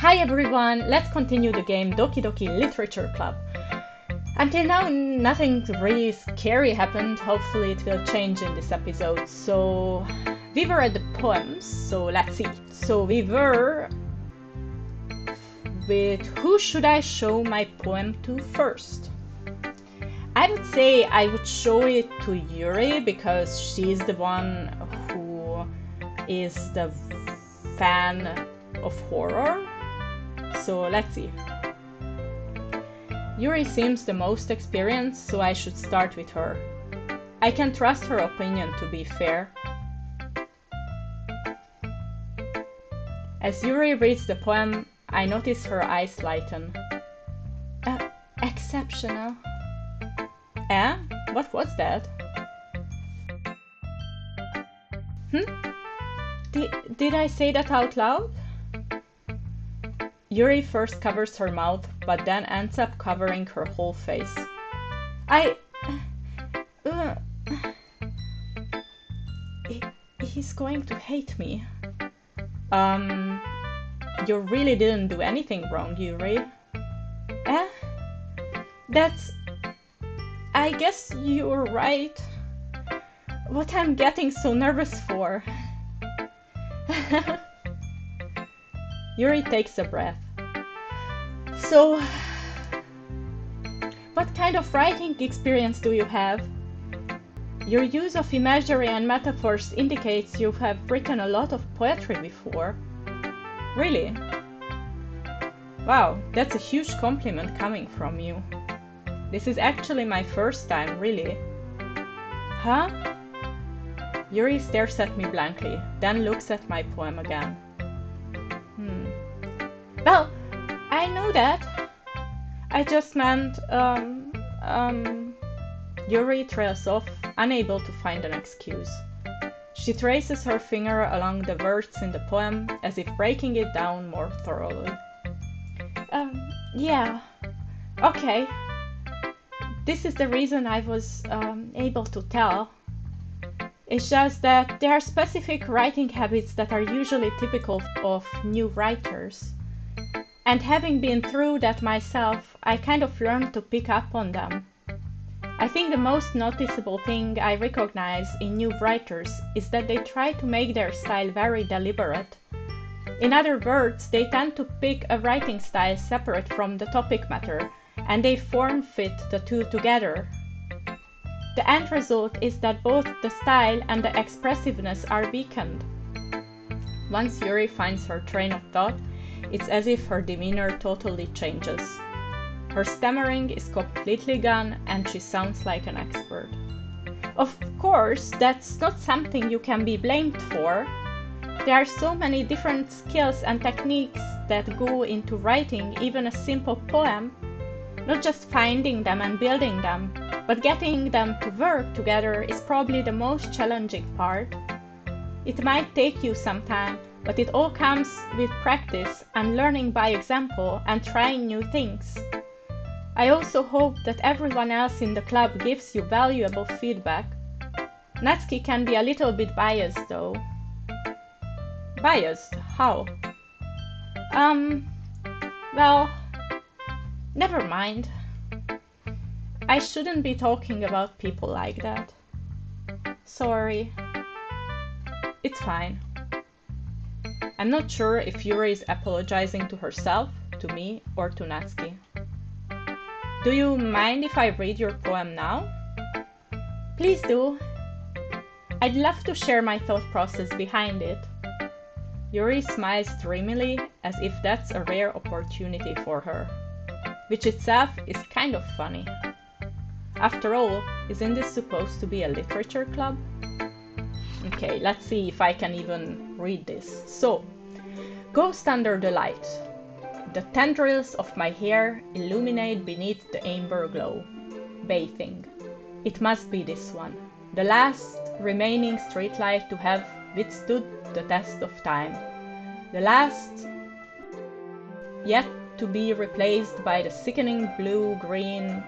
Hi everyone, let's continue the game Doki Doki Literature Club. Until now, nothing really scary happened. Hopefully it will change in this episode. So, we were at the poems, so let's see. So we were with who should I show my poem to first? I would say I would show it to Yuri because she's the one who is the fan of horror. So let's see. Yuri seems the most experienced, so I should start with her. I can trust her opinion, to be fair. As Yuri reads the poem, I notice her eyes lighten. Exceptional. Eh? What was that? Did I say that out loud? Yuri first covers her mouth, but then ends up covering her whole face. He's going to hate me. You really didn't do anything wrong, Yuri. Eh? I guess you're right. What I'm getting so nervous for? Yuri takes a breath. So, what kind of writing experience do you have? Your use of imagery and metaphors indicates you have written a lot of poetry before. Really? Wow, that's a huge compliment coming from you. This is actually my first time, really. Huh? Yuri stares at me blankly, then looks at my poem again. Well, I know that. I just meant, Yuri trails off, unable to find an excuse. She traces her finger along the words in the poem, as if breaking it down more thoroughly. Yeah. Okay. This is the reason I was, able to tell. It's just that there are specific writing habits that are usually typical of new writers. And having been through that myself, I kind of learned to pick up on them. I think the most noticeable thing I recognize in new writers is that they try to make their style very deliberate. In other words, they tend to pick a writing style separate from the topic matter, and they form-fit the two together. The end result is that both the style and the expressiveness are weakened. Once Yuri finds her train of thought, it's as if her demeanor totally changes. Her stammering is completely gone and she sounds like an expert. Of course, that's not something you can be blamed for. There are so many different skills and techniques that go into writing even a simple poem. Not just finding them and building them, but getting them to work together is probably the most challenging part. It might take you some time, but it all comes with practice and learning by example and trying new things. I also hope that everyone else in the club gives you valuable feedback. Natsuki can be a little bit biased though. Biased? How? Well, never mind. I shouldn't be talking about people like that. Sorry. It's fine. I'm not sure if Yuri is apologizing to herself, to me, or to Natsuki. Do you mind if I read your poem now? Please do. I'd love to share my thought process behind it. Yuri smiles dreamily, as if that's a rare opportunity for her, which itself is kind of funny. After all, isn't this supposed to be a literature club? Okay, let's see if I can even read this. So, Ghost under the light. The tendrils of my hair illuminate beneath the amber glow. Bathing. It must be this one. The last remaining streetlight to have withstood the test of time. The last yet to be replaced by the sickening blue-green...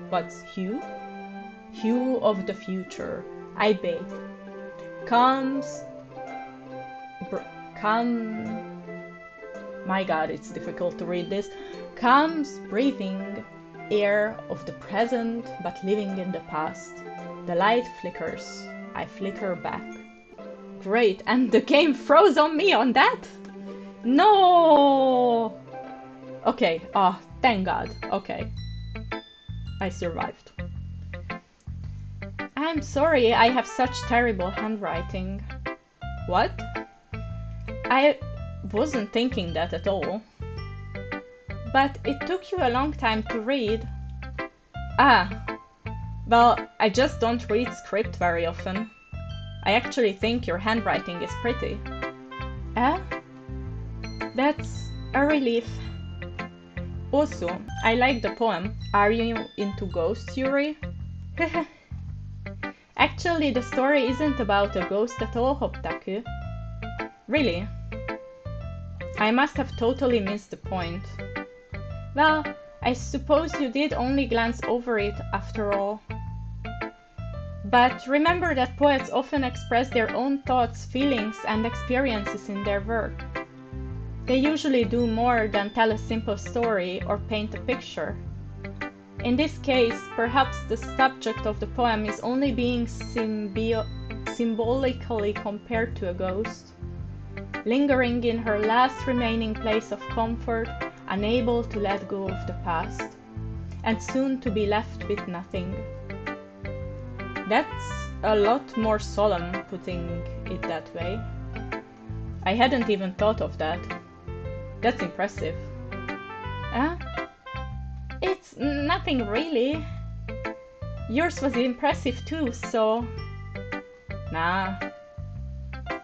What's hue? Hue of the future. I bathe. Come my god, it's difficult to read this, comes breathing air of the present but living in the past. The light flickers. I flicker back. Great, and the game froze on me on that? No! Okay, thank god. Okay. I survived. I'm sorry I have such terrible handwriting. What? I wasn't thinking that at all. But it took you a long time to read. Well, I just don't read script very often. I actually think your handwriting is pretty. That's a relief. Also, I like the poem. Are you into ghosts, Yuri? Actually, the story isn't about a ghost at all, Hoptaku. Really? I must have totally missed the point. Well, I suppose you did only glance over it after all. But remember that poets often express their own thoughts, feelings, and experiences in their work. They usually do more than tell a simple story or paint a picture. In this case, perhaps the subject of the poem is only being symbolically compared to a ghost, lingering in her last remaining place of comfort, unable to let go of the past, and soon to be left with nothing. That's a lot more solemn, putting it that way. I hadn't even thought of that. That's impressive. It's nothing really. Yours was impressive too, so... Nah.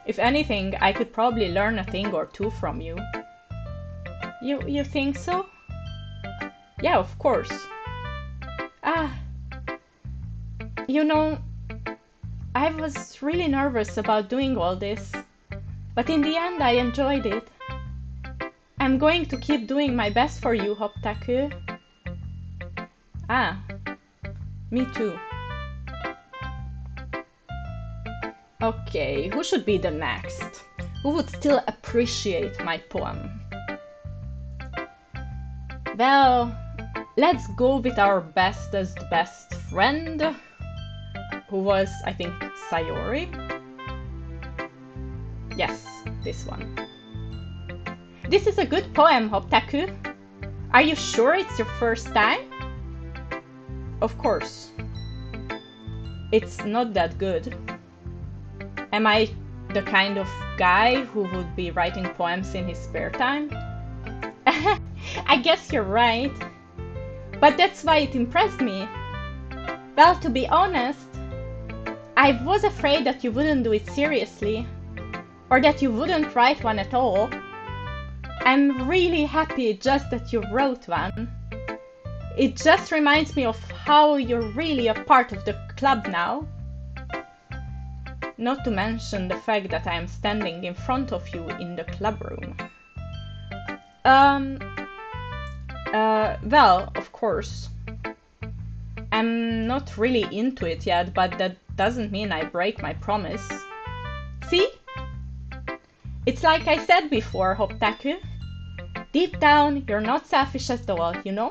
If anything, I could probably learn a thing or two from you. You think so? Yeah, of course. You know, I was really nervous about doing all this, but in the end I enjoyed it. I'm going to keep doing my best for you, Hoptaku. Me too. Okay, who should be the next? Who would still appreciate my poem? Well, let's go with our bestest best friend, who was, I think, Sayori? Yes, this one. This is a good poem, Hoptaku. Are you sure it's your first time? Of course. It's not that good. Am I the kind of guy who would be writing poems in his spare time? I guess you're right. But that's why it impressed me. Well, to be honest, I was afraid that you wouldn't do it seriously, or that you wouldn't write one at all. I'm really happy just that you wrote one. It just reminds me of how you're really a part of the club now. Not to mention the fact that I am standing in front of you in the club room. Well, of course. I'm not really into it yet, but that doesn't mean I break my promise. See? It's like I said before, Hoptaku. Deep down, you're not selfish at all, you know?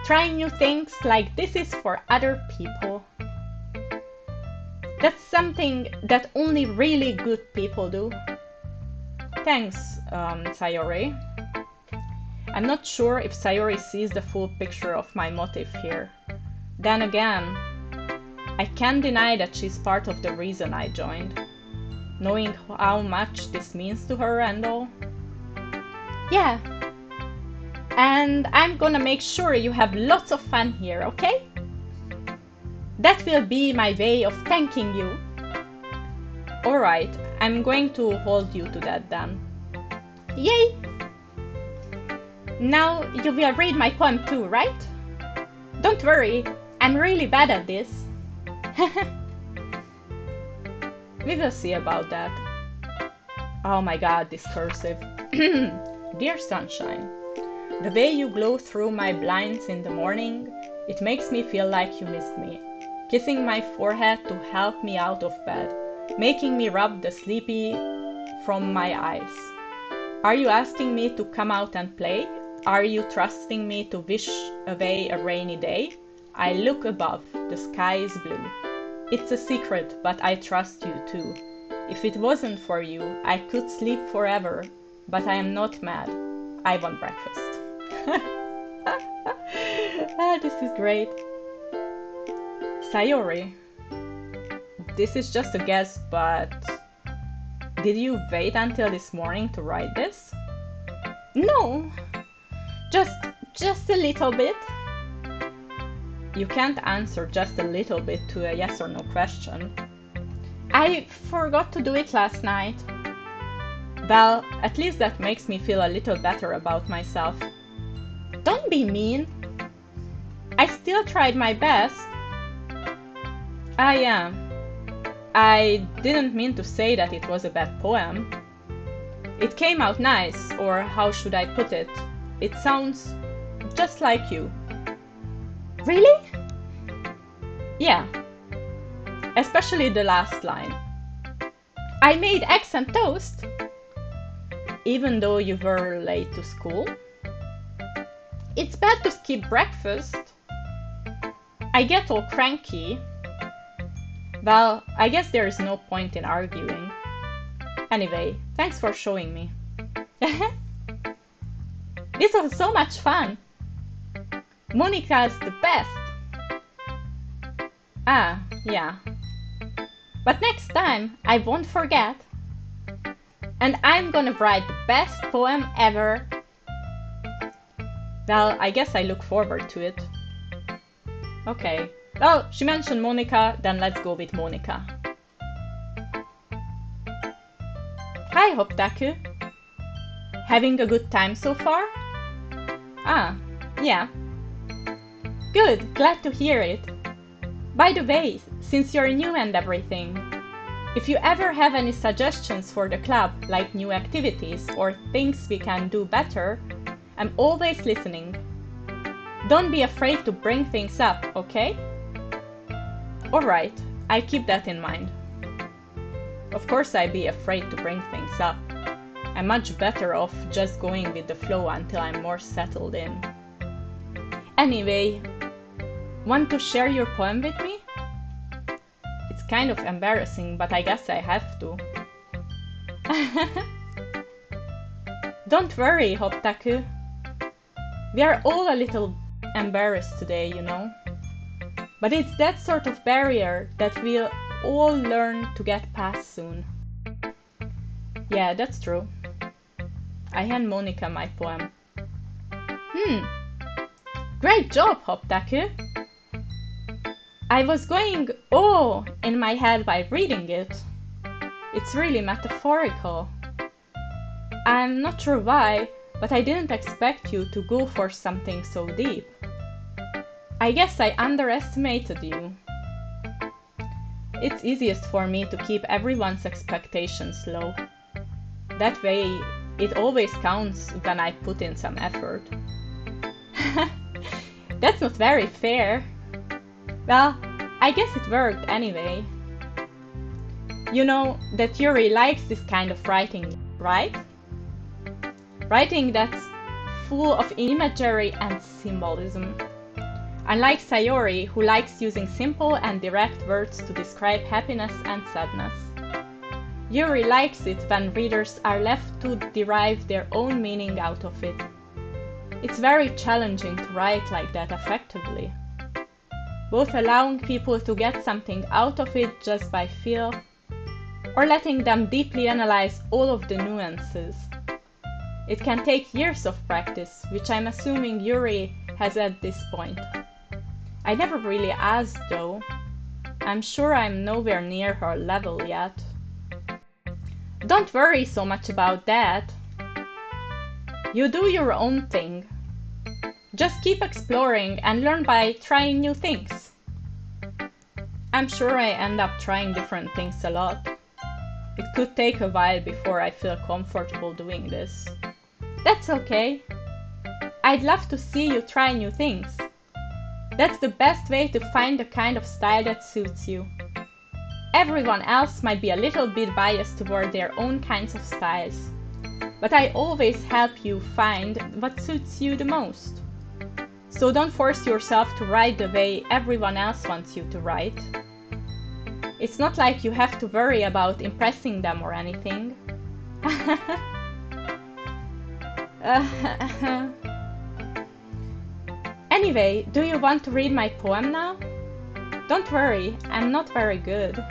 Trying new things like this is for other people. That's something that only really good people do. Thanks, Sayori. I'm not sure if Sayori sees the full picture of my motive here. Then again, I can't deny that she's part of the reason I joined. Knowing how much this means to her and all. Yeah. And I'm gonna make sure you have lots of fun here, okay? That will be my way of thanking you. Alright, I'm going to hold you to that then. Yay! Now you will read my poem too, right? Don't worry, I'm really bad at this. We will see about that. Oh my god, this cursive. Dear sunshine, the way you glow through my blinds in the morning, it makes me feel like you missed me. Kissing my forehead to help me out of bed, making me rub the sleepy from my eyes. Are you asking me to come out and play? Are you trusting me to wish away a rainy day? I look above, the sky is blue. It's a secret, but I trust you too. If it wasn't for you, I could sleep forever, but I am not mad. I want breakfast. This is great. Sayori, this is just a guess, but did you wait until this morning to write this? No, just a little bit. You can't answer just a little bit to a yes or no question. I forgot to do it last night. Well, at least that makes me feel a little better about myself. Don't be mean. I still tried my best. Yeah. I didn't mean to say that it was a bad poem. It came out nice, or how should I put it? It sounds just like you. Really? Yeah. Especially the last line. I made eggs and toast. Even though you were late to school? It's bad to skip breakfast. I get all cranky. Well, I guess there is no point in arguing. Anyway, thanks for showing me. This was so much fun. Monica's the best. Ah, yeah. But next time, I won't forget. And I'm gonna write the best poem ever. Well, I guess I look forward to it. Okay. Well, she mentioned Monica, then let's go with Monica. Hi, Hoptaku. Having a good time so far? Ah, yeah. Good, glad to hear it. By the way, since you're new and everything, if you ever have any suggestions for the club, like new activities or things we can do better, I'm always listening. Don't be afraid to bring things up, okay? Alright, I keep that in mind. Of course I'd be afraid to bring things up. I'm much better off just going with the flow until I'm more settled in. Anyway, want to share your poem with me? It's kind of embarrassing, but I guess I have to. Don't worry, Hoptaku. We are all a little embarrassed today, you know. But it's that sort of barrier that we'll all learn to get past soon. Yeah, that's true. I hand Monica my poem. Great job, Hoptaku. I was going in my head while reading it. It's really metaphorical. I'm not sure why, but I didn't expect you to go for something so deep. I guess I underestimated you. It's easiest for me to keep everyone's expectations low. That way, it always counts when I put in some effort. That's not very fair. Well, I guess it worked anyway. You know that Yuri likes this kind of writing, right? Writing that's full of imagery and symbolism. Unlike Sayori, who likes using simple and direct words to describe happiness and sadness. Yuri likes it when readers are left to derive their own meaning out of it. It's very challenging to write like that effectively, both allowing people to get something out of it just by feel, or letting them deeply analyze all of the nuances. It can take years of practice, which I'm assuming Yuri has at this point. I never really asked though. I'm sure I'm nowhere near her level yet. Don't worry so much about that. You do your own thing. Just keep exploring and learn by trying new things. I'm sure I end up trying different things a lot. It could take a while before I feel comfortable doing this. That's okay. I'd love to see you try new things. That's the best way to find the kind of style that suits you. Everyone else might be a little bit biased toward their own kinds of styles. but I always help you find what suits you the most. So don't force yourself to write the way everyone else wants you to write. It's not like you have to worry about impressing them or anything. Anyway, do you want to read my poem now? Don't worry, I'm not very good.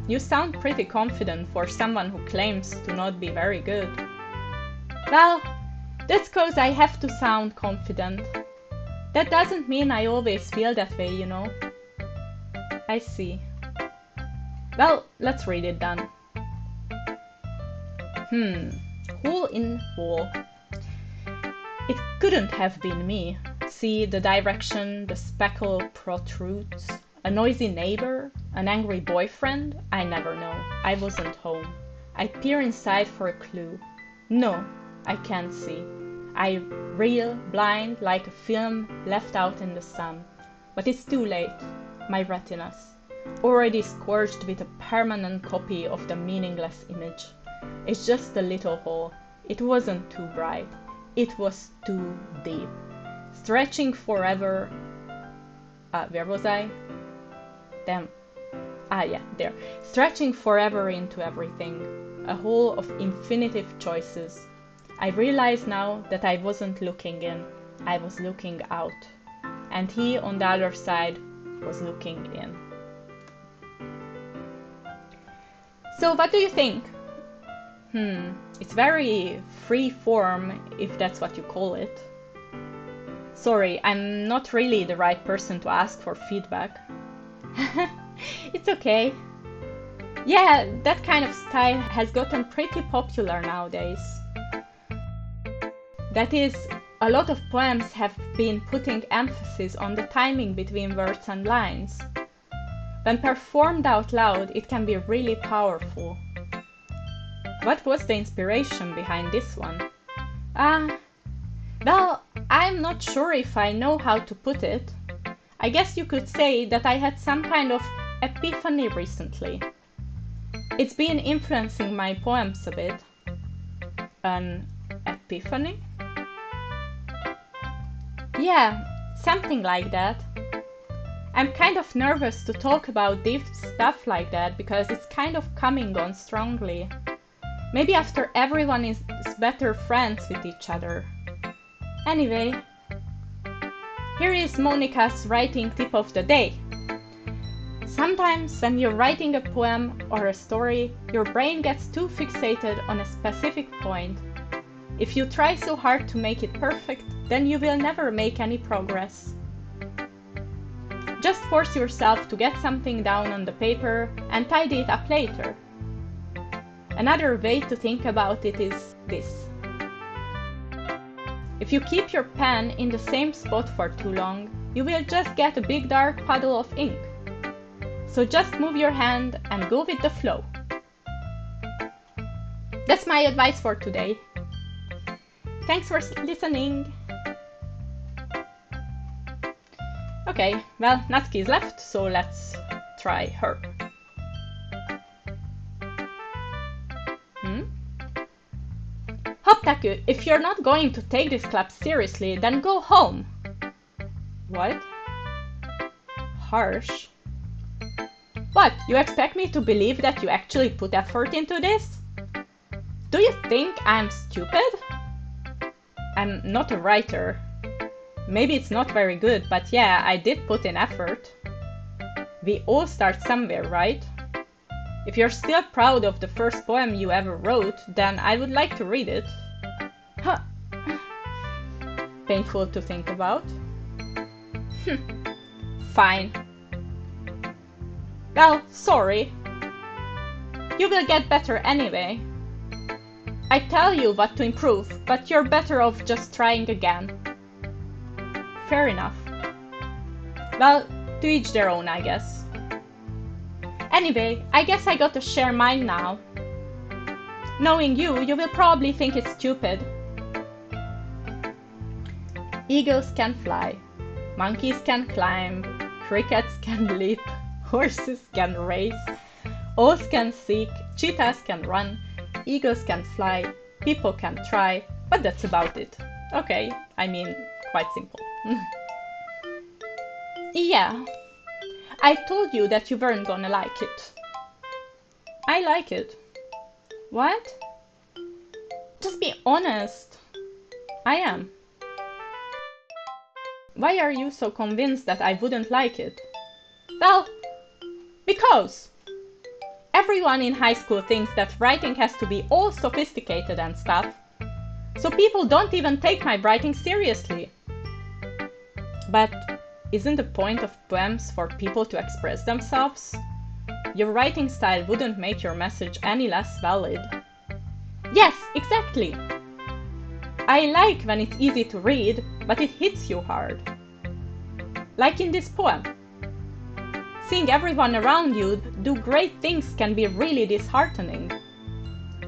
You sound pretty confident for someone who claims to not be very good. Well, that's 'cause I have to sound confident. That doesn't mean I always feel that way, you know. I see. Well, let's read it then. Hole in wall. It couldn't have been me. See the direction the speckle protrudes. A noisy neighbor? An angry boyfriend? I never know. I wasn't home. I peer inside for a clue. No, I can't see. I reel blind like a film left out in the sun. But it's too late. My retinas, already scorched with a permanent copy of the meaningless image. It's just a little hole. It wasn't too bright. It was too deep. Stretching forever. Where was I? Damn. Yeah, there. Stretching forever into everything. A hole of infinitive choices. I realize now that I wasn't looking in. I was looking out. And he on the other side was looking in. So what do you think? It's very free form, if that's what you call it. Sorry, I'm not really the right person to ask for feedback. It's okay. Yeah, that kind of style has gotten pretty popular nowadays. That is, a lot of poems have been putting emphasis on the timing between words and lines. When performed out loud, it can be really powerful. What was the inspiration behind this one? Well, I'm not sure if I know how to put it. I guess you could say that I had some kind of epiphany recently. It's been influencing my poems a bit. An epiphany? Yeah, something like that. I'm kind of nervous to talk about deep stuff like that because it's kind of coming on strongly. Maybe after everyone is better friends with each other. Anyway, here is Monica's writing tip of the day. Sometimes when you're writing a poem or a story, your brain gets too fixated on a specific point. If you try so hard to make it perfect, then you will never make any progress. Just force yourself to get something down on the paper and tidy it up later. Another way to think about it is this. If you keep your pen in the same spot for too long, you will just get a big dark puddle of ink. So just move your hand and go with the flow. That's my advice for today. Thanks for listening. Okay, well, Natsuki is left, so let's try her. Hoptaku, if you're not going to take this club seriously, then go home. What? Harsh. What, you expect me to believe that you actually put effort into this? Do you think I'm stupid? I'm not a writer. Maybe it's not very good, but yeah, I did put in effort. We all start somewhere, right? If you're still proud of the first poem you ever wrote, then I would like to read it. Huh. Painful to think about. Fine. Well, sorry. You will get better anyway. I tell you what to improve, but you're better off just trying again. Fair enough. Well, to each their own, I guess. Anyway, I guess I got to share mine now. Knowing you, you will probably think it's stupid. Eagles can fly, monkeys can climb, crickets can leap, horses can race, owls can seek, cheetahs can run, eagles can fly, people can try, but that's about it. Okay, I mean, quite simple. Yeah, I told you that you weren't gonna like it. I like it. What? Just be honest. I am. Why are you so convinced that I wouldn't like it? Well, because everyone in high school thinks that writing has to be all sophisticated and stuff, so people don't even take my writing seriously. But isn't the point of poems for people to express themselves? Your writing style wouldn't make your message any less valid. Yes, exactly. I like when it's easy to read, but it hits you hard. Like in this poem. Seeing everyone around you do great things can be really disheartening.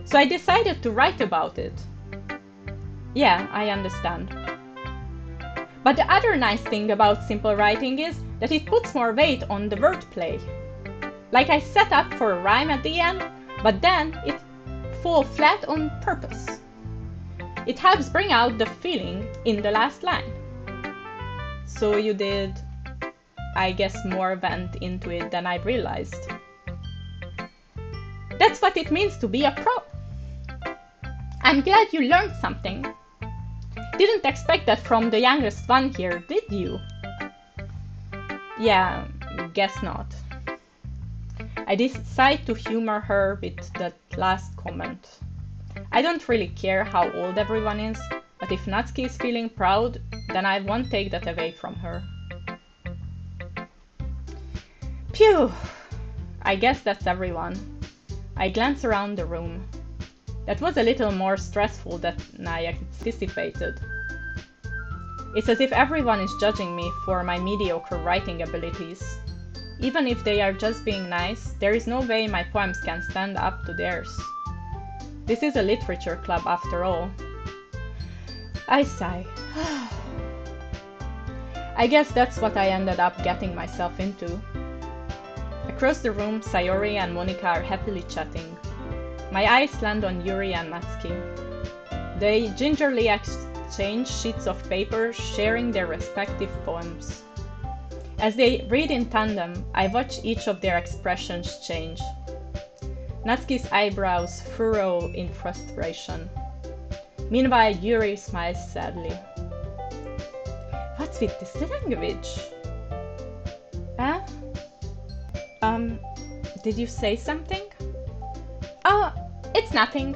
So I decided to write about it. Yeah, I understand. But the other nice thing about simple writing is that it puts more weight on the wordplay. Like I set up for a rhyme at the end, but then it falls flat on purpose. It helps bring out the feeling in the last line. So you did, I guess, more went into it than I realized. That's what it means to be a pro. I'm glad you learned something. Didn't expect that from the youngest one here, did you? Yeah, guess not. I decide to humor her with that last comment. I don't really care how old everyone is, but if Natsuki is feeling proud, then I won't take that away from her. Phew! I guess that's everyone. I glance around the room. That was a little more stressful than I anticipated. It's as if everyone is judging me for my mediocre writing abilities. Even if they are just being nice, there is no way my poems can stand up to theirs. This is a literature club after all. I sigh. I guess that's what I ended up getting myself into. Across the room, Sayori and Monica are happily chatting. My eyes land on Yuri and Natsuki. They gingerly exchange sheets of paper, sharing their respective poems. As they read in tandem, I watch each of their expressions change. Natsuki's eyebrows furrow in frustration. Meanwhile, Yuri smiles sadly. What's with this language? Huh? Did you say something? Oh, it's nothing.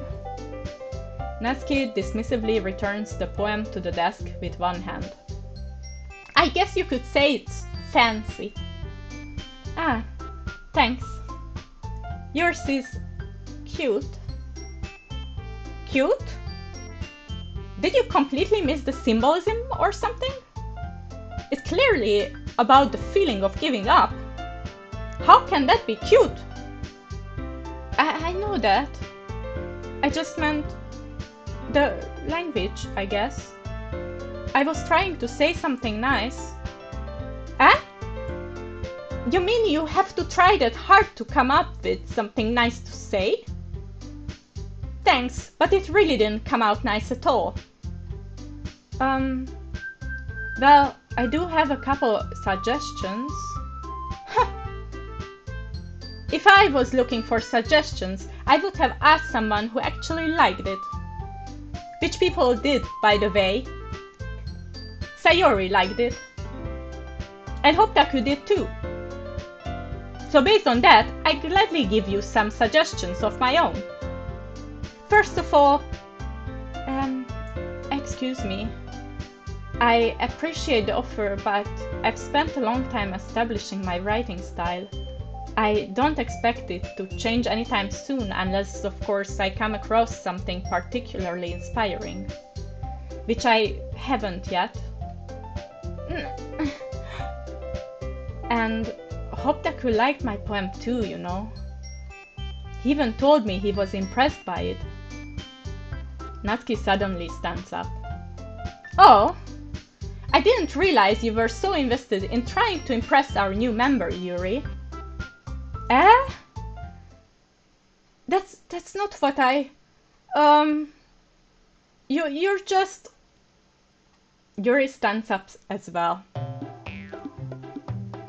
Natsuki dismissively returns the poem to the desk with one hand. I guess you could say it's fancy. Ah, thanks. Yours is cute. Cute? Did you completely miss the symbolism or something? It's clearly about the feeling of giving up. How can that be cute? I know that. I just meant the language, I guess. I was trying to say something nice. Eh? You mean you have to try that hard to come up with something nice to say? Thanks, but it really didn't come out nice at all. Well, I do have a couple suggestions. If I was looking for suggestions, I would have asked someone who actually liked it. Which people did, by the way. Sayori liked it. And Hotaku did too. So based on that, I gladly give you some suggestions of my own. First of all, excuse me. I appreciate the offer, but I've spent a long time establishing my writing style. I don't expect it to change anytime soon unless, of course, I come across something particularly inspiring. Which I haven't yet. And Hotaku liked my poem too, you know. He even told me he was impressed by it. Natsuki suddenly stands up. Oh, I didn't realize you were so invested in trying to impress our new member, Yuri. Eh? That's not what I... Um, you're just... Yuri stands up as well.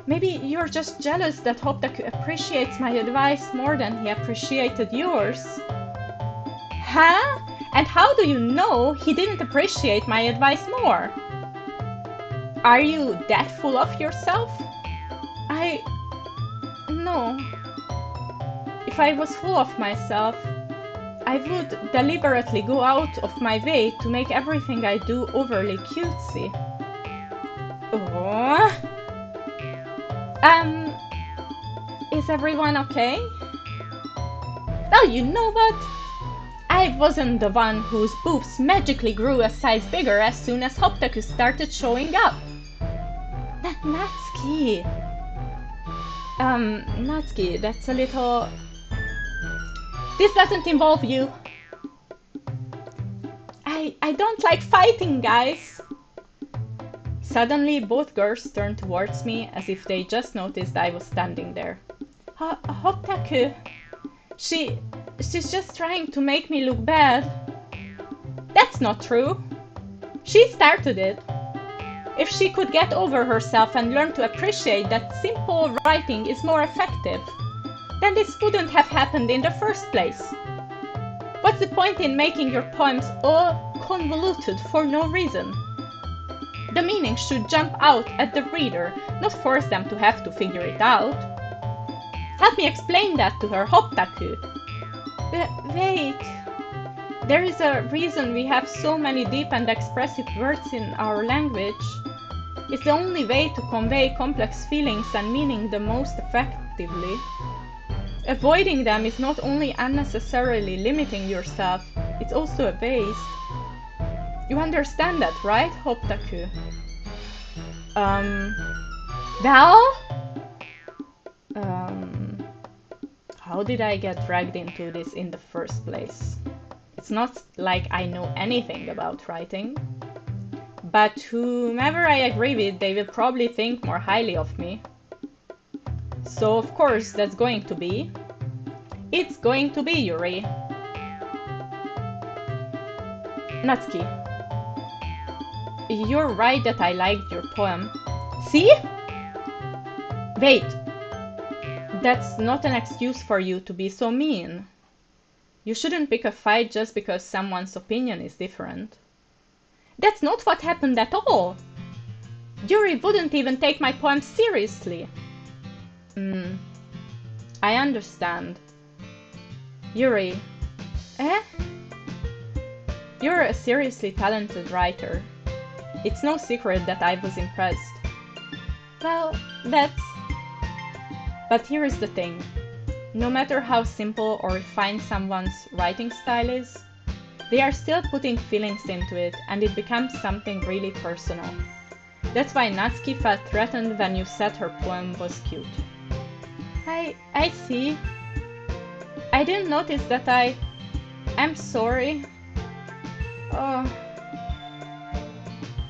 Maybe you're just jealous that Hotaku appreciates my advice more than he appreciated yours. Huh? And how do you know he didn't appreciate my advice more? Are you that full of yourself? No. If I was full of myself, I would deliberately go out of my way to make everything I do overly cutesy. Oh. Is everyone okay? Well, you know what? I wasn't the one whose boobs magically grew a size bigger as soon as Hotaku started showing up. Natsuki. Natsuki, that's a little... This doesn't involve you. I don't like fighting, guys. Suddenly, both girls turned towards me as if they just noticed I was standing there. Hotaku. She's just trying to make me look bad. That's not true. She started it. If she could get over herself and learn to appreciate that simple writing is more effective, then this wouldn't have happened in the first place. What's the point in making your poems all convoluted for no reason? The meaning should jump out at the reader, not force them to have to figure it out. Help me explain that to her, Hotaku. Wait. There is a reason we have so many deep and expressive words in our language. It's the only way to convey complex feelings and meaning the most effectively. Avoiding them is not only unnecessarily limiting yourself, it's also a waste. You understand that, right, Hotaku? Well? How did I get dragged into this in the first place? It's not like I know anything about writing. But whomever I agree with, they will probably think more highly of me. So of course that's going to be... It's going to be Yuri. Natsuki. You're right that I liked your poem. See? Wait. That's not an excuse for you to be so mean. You shouldn't pick a fight just because someone's opinion is different. That's not what happened at all. Yuri wouldn't even take my poem seriously. I understand. Yuri. Eh? You're a seriously talented writer. It's no secret that I was impressed. Well, that's... But here is the thing. No matter how simple or refined someone's writing style is, they are still putting feelings into it, and it becomes something really personal. That's why Natsuki felt threatened when you said her poem was cute. I see. I didn't notice that I'm sorry. Oh.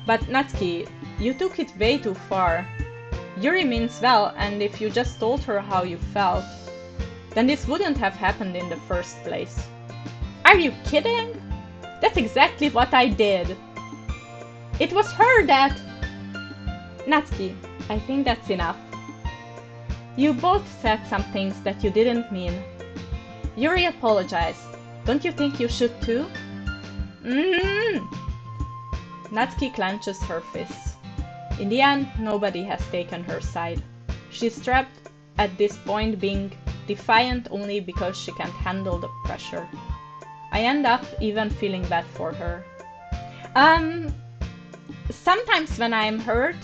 But Natsuki, you took it way too far. Yuri means well, and if you just told her how you felt, then this wouldn't have happened in the first place. Are you kidding? That's exactly what I did. It was her that... Natsuki, I think that's enough. You both said some things that you didn't mean. Yuri apologized. Don't you think you should too? Natsuki clenches her fists. In the end, nobody has taken her side. She's trapped at this point, being defiant only because she can't handle the pressure. I end up even feeling bad for her. Sometimes when I'm hurt,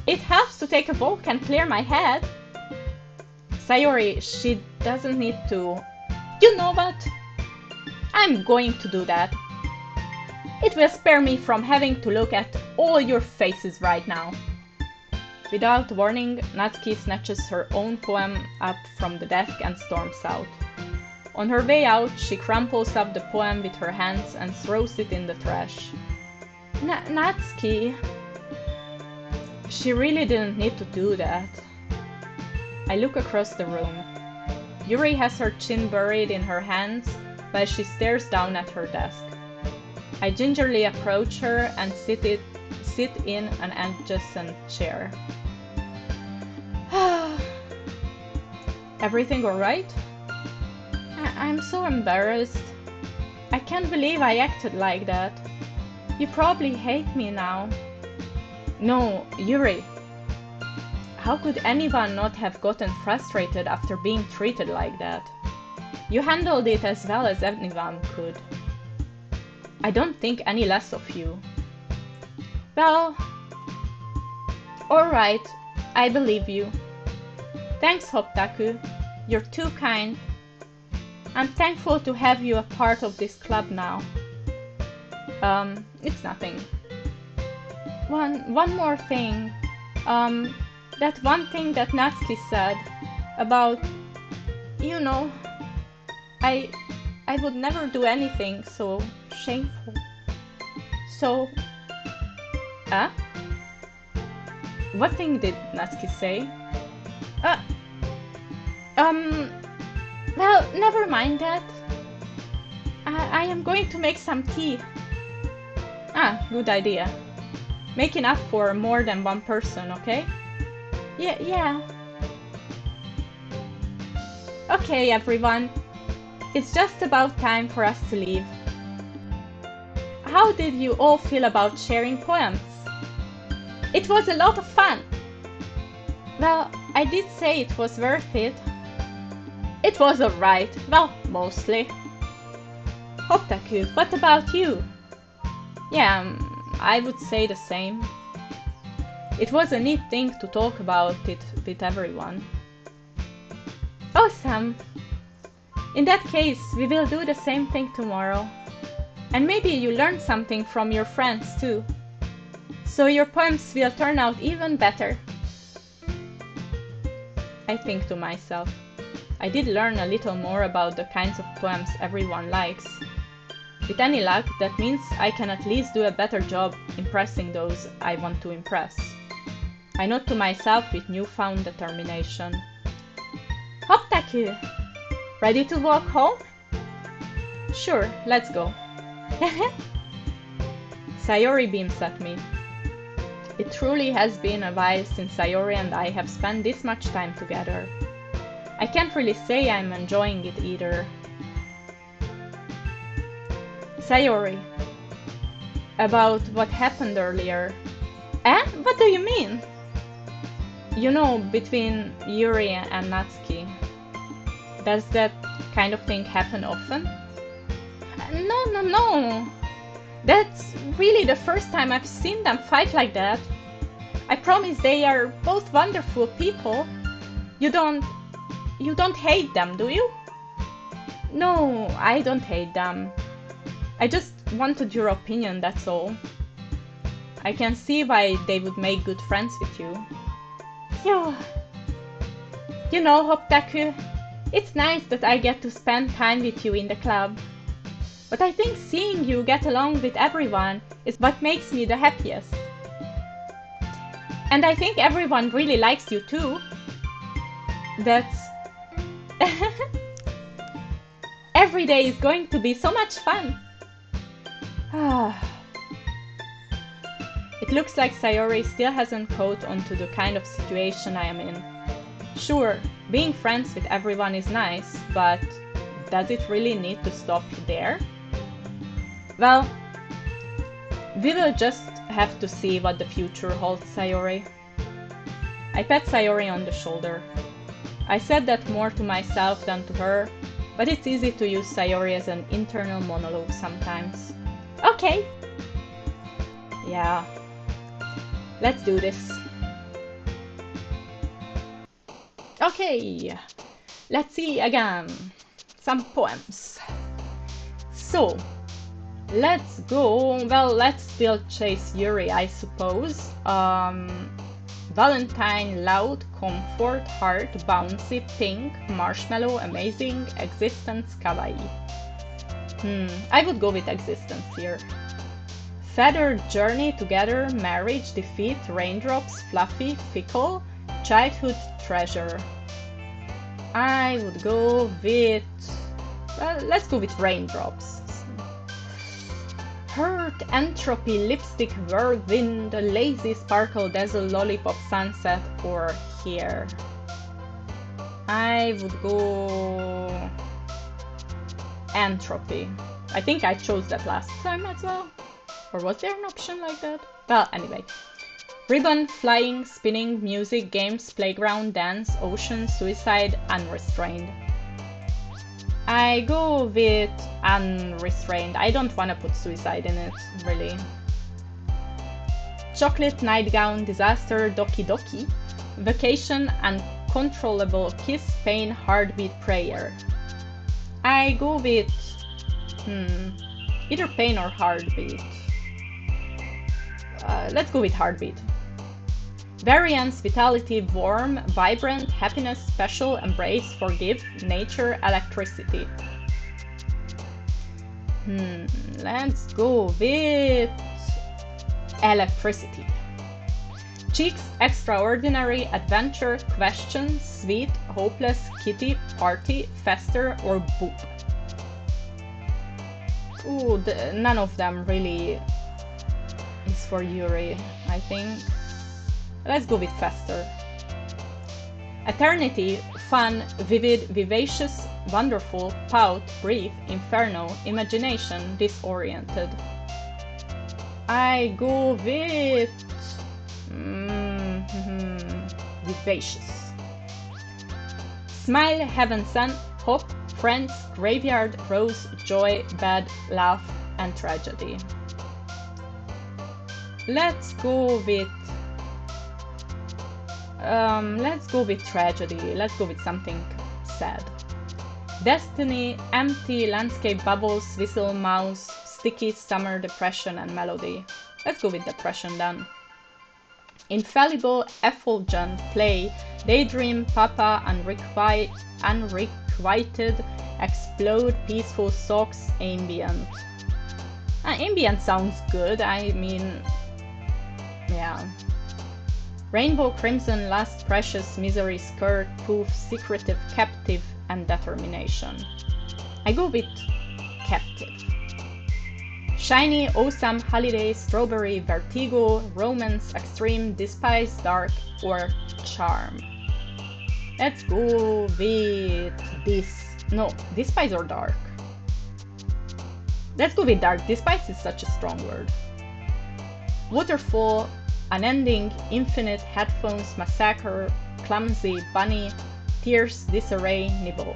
it helps to take a walk and clear my head. Sayori, she doesn't need to. You know what? I'm going to do that. It will spare me from having to look at all your faces right now. Without warning, Natsuki snatches her own poem up from the desk and storms out. On her way out, she crumples up the poem with her hands and throws it in the trash. Natsuki... She really didn't need to do that. I look across the room. Yuri has her chin buried in her hands, while she stares down at her desk. I gingerly approach her and sit in an adjacent chair. Everything alright? I'm so embarrassed. I can't believe I acted like that. You probably hate me now. No, Yuri. How could anyone not have gotten frustrated after being treated like that? You handled it as well as anyone could. I don't think any less of you. Well, alright, I believe you. Thanks, Hoptaku. You're too kind. I'm thankful to have you a part of this club now. It's nothing. One more thing. That one thing that Natsuki said about, you know, I would never do anything so shameful. So, what thing did Natsuki say? Well, never mind that. I am going to make some tea. Good idea. Make enough for more than one person, okay? Yeah. Okay, everyone. It's just about time for us to leave. How did you all feel about sharing poems? It was a lot of fun. Well, I did say it was worth it. It was alright. Well, mostly. Hoptaku, what about you? Yeah, I would say the same. It was a neat thing to talk about it with everyone. Awesome! In that case, we will do the same thing tomorrow. And maybe you learned something from your friends too. So your poems will turn out even better. I think to myself. I did learn a little more about the kinds of poems everyone likes. With any luck, that means I can at least do a better job impressing those I want to impress. I nod to myself with newfound determination. Hoptaku! Ready to walk home? Sure, let's go. Sayori beams at me. It truly has been a while since Sayori and I have spent this much time together. I can't really say I'm enjoying it either. Sayori. About what happened earlier. What do you mean? You know, between Yuri and Natsuki. Does that kind of thing happen often? No. That's really the first time I've seen them fight like that. I promise they are both wonderful people. You don't hate them, do you? No, I don't hate them. I just wanted your opinion, that's all. I can see why they would make good friends with you. Phew. You know, Hoptaku, it's nice that I get to spend time with you in the club. But I think seeing you get along with everyone is what makes me the happiest. And I think everyone really likes you too. That's... Every day is going to be so much fun. It looks like Sayori still hasn't caught on to the kind of situation I am in. Sure, being friends with everyone is nice, but does it really need to stop there? Well, we will just have to see what the future holds, Sayori. I pat Sayori on the shoulder. I said that more to myself than to her, but it's easy to use Sayori as an internal monologue sometimes. Okay! Yeah. Let's do this. Okay, let's see again. Some poems. So, let's go. Well, let's still chase Yuri, I suppose. Valentine, loud, comfort, heart, bouncy, pink, marshmallow, amazing, existence, kawaii. I would go with existence here. Feather, journey, together, marriage, defeat, raindrops, fluffy, fickle, childhood, treasure. I would go with Let's go with raindrops. Hurt, entropy, lipstick, whirlwind, lazy sparkle, dazzle, lollipop, sunset, or here. I would go entropy. I think I chose that last time as well. Or was there an option like that? Well, anyway. Ribbon, flying, spinning, music, games, playground, dance, ocean, suicide, unrestrained. I go with unrestrained. I don't want to put suicide in it, really. Chocolate, nightgown, disaster, Doki Doki. Vacation, uncontrollable kiss, pain, heartbeat, prayer. I go with either pain or heartbeat. Let's go with heartbeat. Variance, vitality, warm, vibrant, happiness, special, embrace, forgive, nature, electricity. Let's go with electricity. Cheeks, extraordinary, adventure, question, sweet, hopeless, kitty, party, fester, or boop. Ooh, none of them really is for Yuri, I think. Let's go with fester. Eternity, fun, vivid, vivacious, wonderful, pout, brief, inferno, imagination, disoriented. I go with vivacious. Smile, heaven sent, hope, friends, graveyard, rose, joy, bad, laugh, and tragedy. Let's go with tragedy. Let's go with something sad. Destiny, empty, landscape, bubbles, whistle, mouse, sticky, summer, depression, and melody. Let's go with depression then. Infallible, effulgent, play, daydream, papa, unrequited, explode, peaceful, socks, ambient. Ambient sounds good, I mean, yeah. Rainbow, crimson, lust, precious, misery, skirt, poof, secretive, captive, and determination. I go with captive. Shiny, awesome, holiday, strawberry, vertigo, romance, extreme, despise, dark, or charm. Let's go with despise or dark. Let's go with dark. Despise is such a strong word. Waterfall, unending, infinite, headphones, massacre, clumsy, bunny, tears, disarray, nibble.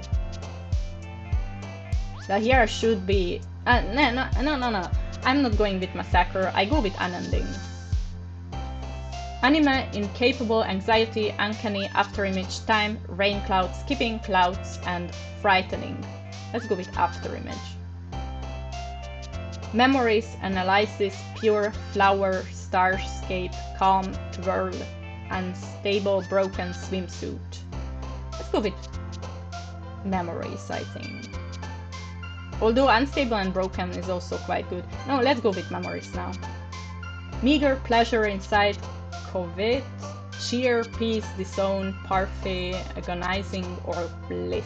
So here should be no. I'm not going with massacre. I go with unending. Anime, incapable, anxiety, uncanny, afterimage, time, rain clouds, skipping clouds, and frightening. Let's go with afterimage. Memories, analysis, pure, flower, starscape, calm, twirl, unstable, broken, swimsuit. Let's go with memories, I think. Although unstable and broken is also quite good. No, let's go with memories now. Meager, pleasure, insight, covet, cheer, peace, disown, parfait, agonizing, or bliss.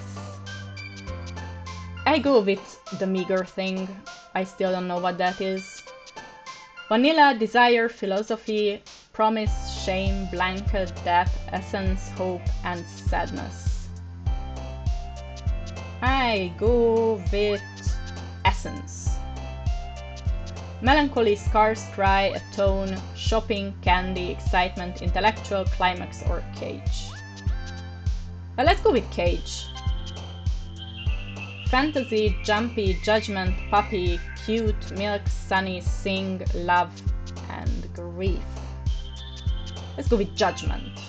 I go with the meager thing. I still don't know what that is. Vanilla, desire, philosophy, promise, shame, blanket, death, essence, hope, and sadness. I go with essence. Melancholy, scars, cry, atone, shopping, candy, excitement, intellectual, climax, or cage. Let's go with cage. Fantasy, jumpy, judgment, puppy, cute, milk, sunny, sing, love, and grief. Let's go with judgment.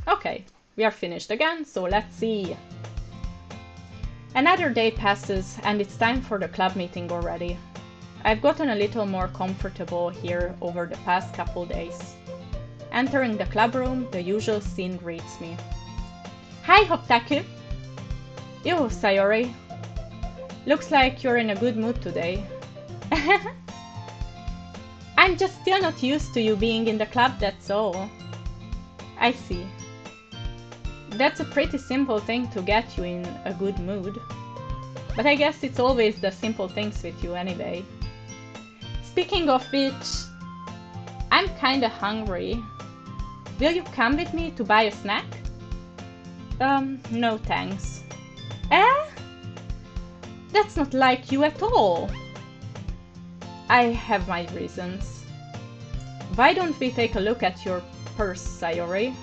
Okay, we are finished again, so let's see. Another day passes and it's time for the club meeting already. I've gotten a little more comfortable here over the past couple days. Entering the club room, the usual scene greets me. Hi, Hoptaku! Yo, Sayori. Looks like you're in a good mood today. I'm just still not used to you being in the club, that's all. I see. That's a pretty simple thing to get you in a good mood. But I guess it's always the simple things with you anyway. Speaking of which, I'm kinda hungry. Will you come with me to buy a snack? No thanks. Eh? That's not like you at all. I have my reasons. Why don't we take a look at your purse, Sayori?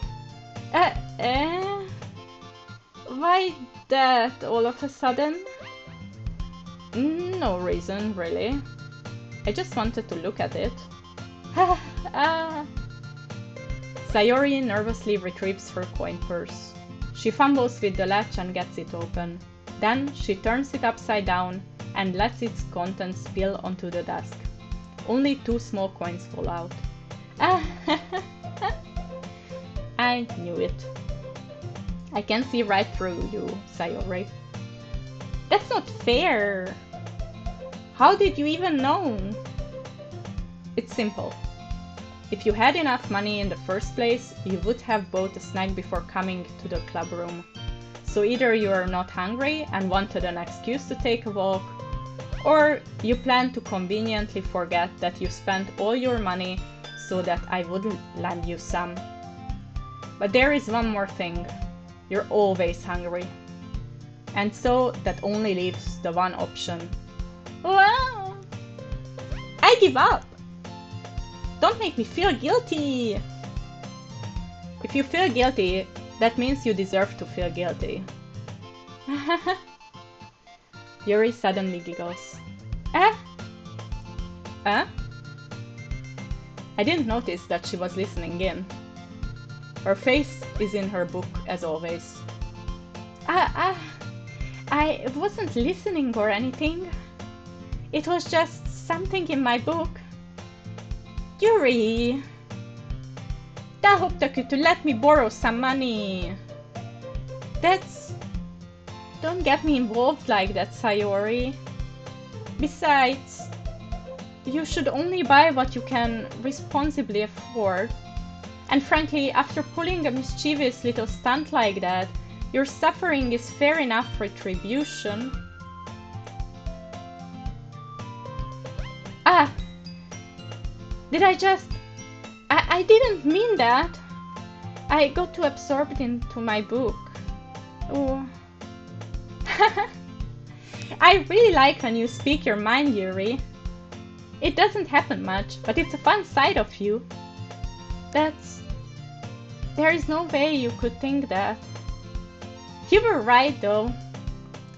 Why that all of a sudden? No reason, really. I just wanted to look at it. Sayori nervously retrieves her coin purse. She fumbles with the latch and gets it open. Then she turns it upside down and lets its contents spill onto the desk. Only 2 small coins fall out. I knew it. I can see right through you, Sayori. That's not fair. How did you even know? It's simple. If you had enough money in the first place, you would have bought a snack before coming to the club room. So either you are not hungry and wanted an excuse to take a walk, or you plan to conveniently forget that you spent all your money so that I wouldn't lend you some. But there is one more thing. You're always hungry. And so that only leaves the one option. Well, I give up. Don't make me feel guilty. If you feel guilty, that means you deserve to feel guilty. Yuri suddenly giggles. Eh? I didn't notice that she was listening in. Her face is in her book, as always. I wasn't listening or anything. It was just something in my book. Yuri! Tell Hotaku to let me borrow some money. Don't get me involved like that, Sayori. Besides, you should only buy what you can responsibly afford. And frankly, after pulling a mischievous little stunt like that, your suffering is fair enough retribution. I didn't mean that. I got too absorbed into my book. Oh. I really like when you speak your mind, Yuri. It doesn't happen much, but it's a fun side of you. There is no way you could think that. You were right, though.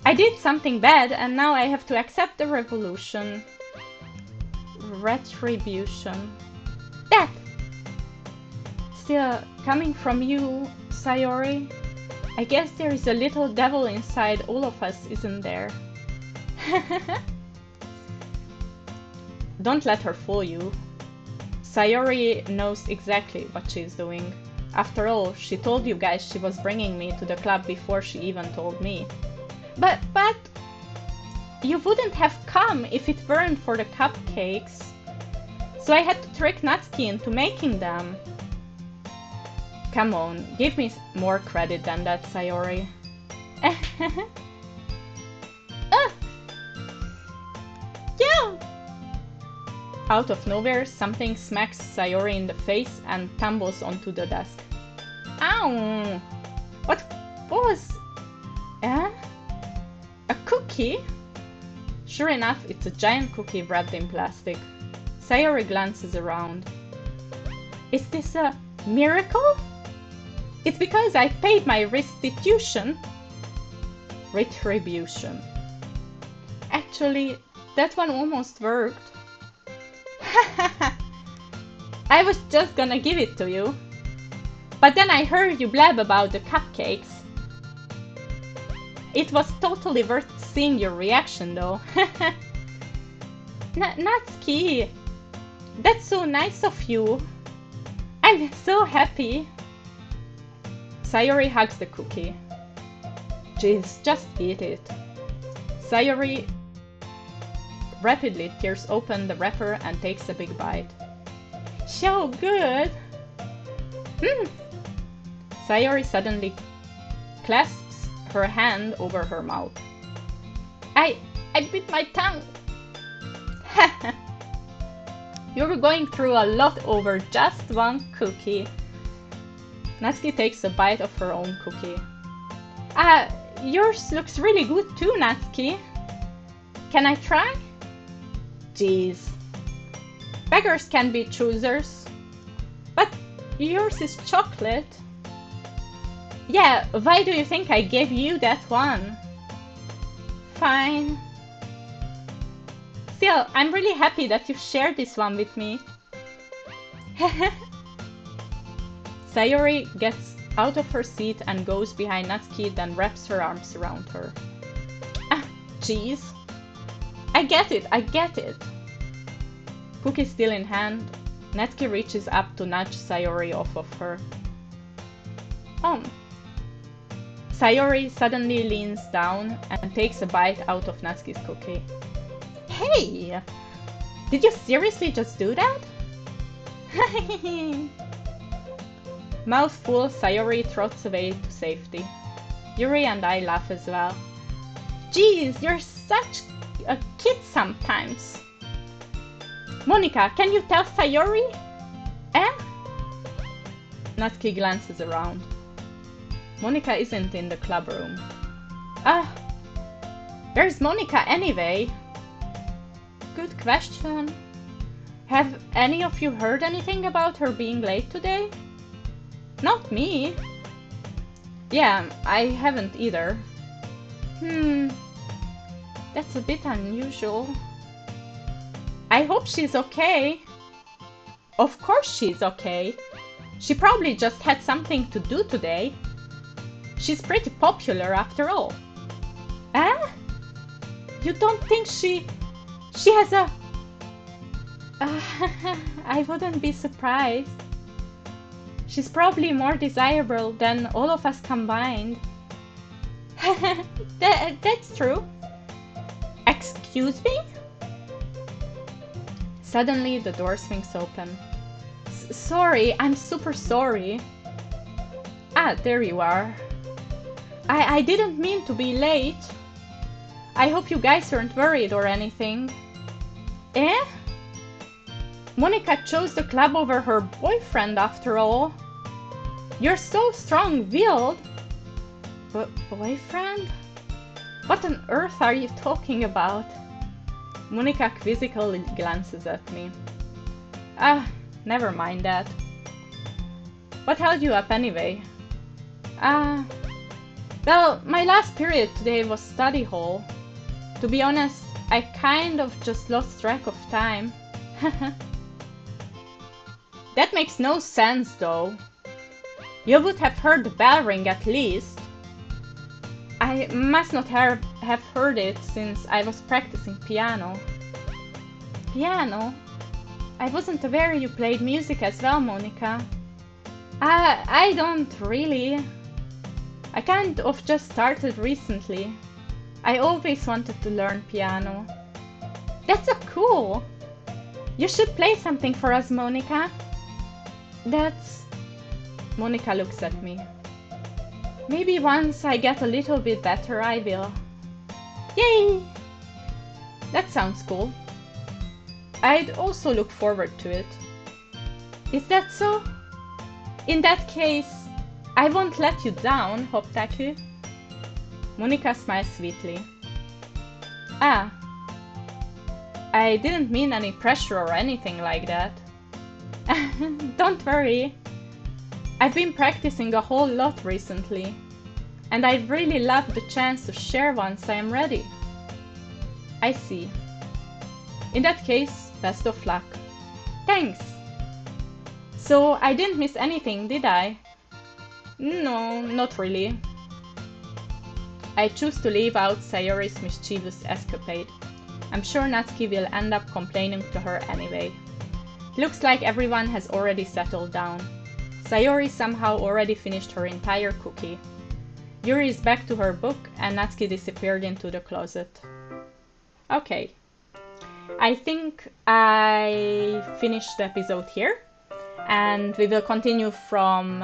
I did something bad, and now I have to accept the retribution. That! Still, coming from you, Sayori, I guess there is a little devil inside all of us, isn't there? Don't let her fool you. Sayori knows exactly what she's doing. After all, she told you guys she was bringing me to the club before she even told me. But you wouldn't have come if it weren't for the cupcakes. So I had to trick Natsuki into making them. Come on, give me more credit than that, Sayori. Yeah! Out of nowhere, something smacks Sayori in the face and tumbles onto the desk. Ow! What was... A cookie? Sure enough, it's a giant cookie wrapped in plastic. Sayori glances around. Is this a miracle? It's because I paid my restitution. Retribution. Actually, that one almost worked. I was just gonna give it to you. But then I heard you blab about the cupcakes. It was totally worth seeing your reaction, though. Natsuki, that's so nice of you. I'm so happy. Sayori hugs the cookie. Jeez, just eat it. Sayori rapidly tears open the wrapper and takes a big bite. So good! Sayori suddenly clasps her hand over her mouth. I bit my tongue. You're going through a lot over just one cookie. Natsuki takes a bite of her own cookie. Yours looks really good too, Natsuki. Can I try? Jeez. Beggars can be choosers. But yours is chocolate. Yeah, why do you think I gave you that one? Fine. Still, I'm really happy that you shared this one with me. Sayori gets out of her seat and goes behind Natsuki, then wraps her arms around her. Jeez. I get it. Cookie still in hand, Natsuki reaches up to nudge Sayori off of her. Sayori suddenly leans down and takes a bite out of Natsuki's cookie. Hey! Did you seriously just do that? Mouth full, Sayori trots away to safety. Yuri and I laugh as well. Jeez, you're such a kid sometimes. Monika, can you tell Sayori? Eh? Natsuki glances around. Monika isn't in the club room. Where's Monika anyway? Good question. Have any of you heard anything about her being late today? Not me. Yeah, I haven't either. That's a bit unusual. I hope she's okay. Of course she's okay. She probably just had something to do today. She's pretty popular after all. Eh? You don't think she has a... I wouldn't be surprised. She's probably more desirable than all of us combined. That's true. Excuse me? Suddenly the door swings open. Sorry, I'm super sorry. There you are. I didn't mean to be late. I hope you guys weren't worried or anything. Eh? Monika chose the club over her boyfriend after all. You're so strong-willed. Boyfriend? What on earth are you talking about? Monika quizzically glances at me. Never mind that. What held you up anyway? Well, my last period today was study hall. To be honest, I kind of just lost track of time. That makes no sense though. You would have heard the bell ring at least. I must not have heard it since I was practicing piano. Piano? I wasn't aware you played music as well, Monika. I don't really. I kind of just started recently. I always wanted to learn piano. That's so cool! You should play something for us, Monika. Monika looks at me. Maybe once I get a little bit better, I will. Yay! That sounds cool. I'd also look forward to it. Is that so? In that case, I won't let you down, Hoptaku. Monika smiles sweetly. I didn't mean any pressure or anything like that. Don't worry. I've been practicing a whole lot recently, and I'd really love the chance to share once I am ready. I see. In that case, best of luck. Thanks! So, I didn't miss anything, did I? No, not really. I choose to leave out Sayori's mischievous escapade. I'm sure Natsuki will end up complaining to her anyway. Looks like everyone has already settled down. Sayori somehow already finished her entire cookie. Yuri is back to her book and Natsuki disappeared into the closet. Okay. I think I finished the episode here. And we will continue from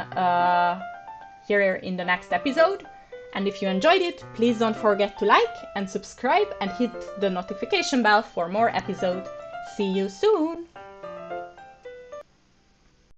here in the next episode. And if you enjoyed it, please don't forget to like and subscribe and hit the notification bell for more episodes. See you soon!